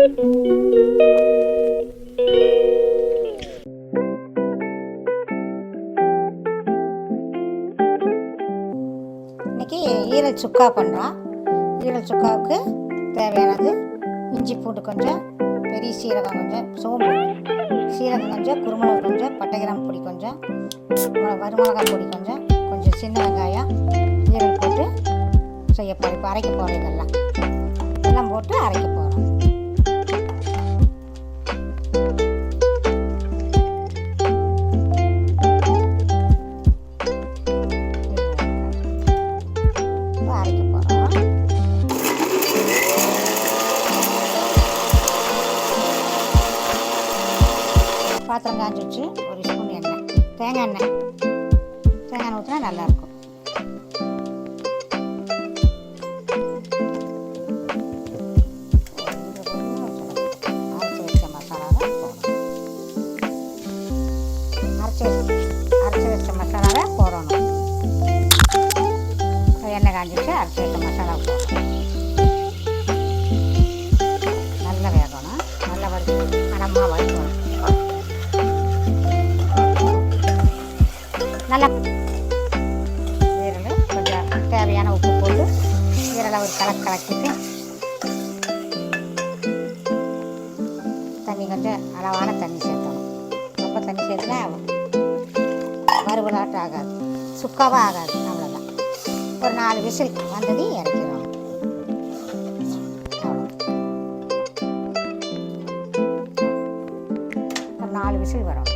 இன்றைக்கி ஈரல் சுக்கா பண்ணுறோம். ஈரல் சுக்காவுக்கு தேவையானது இஞ்சி பூண்டு கொஞ்சம், பெரிய சீரகம் கொஞ்சம், சோம்பு, சீரகம் கொஞ்சம், குருமிளகு கொஞ்சம், பட்டை கிராம்பு பொடி கொஞ்சம், வறுமிளகா பொடி கொஞ்சம், கொஞ்சம் சின்ன வெங்காயம், ஈரல் போட்டு செய்ய போகிறோம். இப்போ அரைக்க போகிறோம். இதெல்லாம் போட்டு அரைக்க போகிறோம். பாத்திரம் காய்ச்சி வச்சு ஒரு ஸ்பூன் எண்ணெய், தேங்காய் எண்ணெய் ஊற்றினா நல்லாயிருக்கும். அரைச்சி வச்ச மசாலாவை போடணும். அரைச்சி வச்ச மசாலாவை போடணும். எண்ணெய் காய்ச்சி அரைச்சி வச்ச மசாலா போடணும். நல்லா வேகணும். நல்லா மணமாக வறுக்கணும். நல்லா ஈரல் கொஞ்சம் தேவையான உப்பு போட்டு ஈரலை ஒரு கலக்கிட்டு தண்ணி கொஞ்சம் அளவான தண்ணி சேர்த்தணும். ரொம்ப தண்ணி சேர்த்துனா வறுவலாட்டம் ஆகாது, சுக்காவாக ஆகாது. அவ்வளோதான். ஒரு 4 விசில் வந்தது இறக்கிடணும். அவ்வளோ ஒரு 4 விசில் வரும்.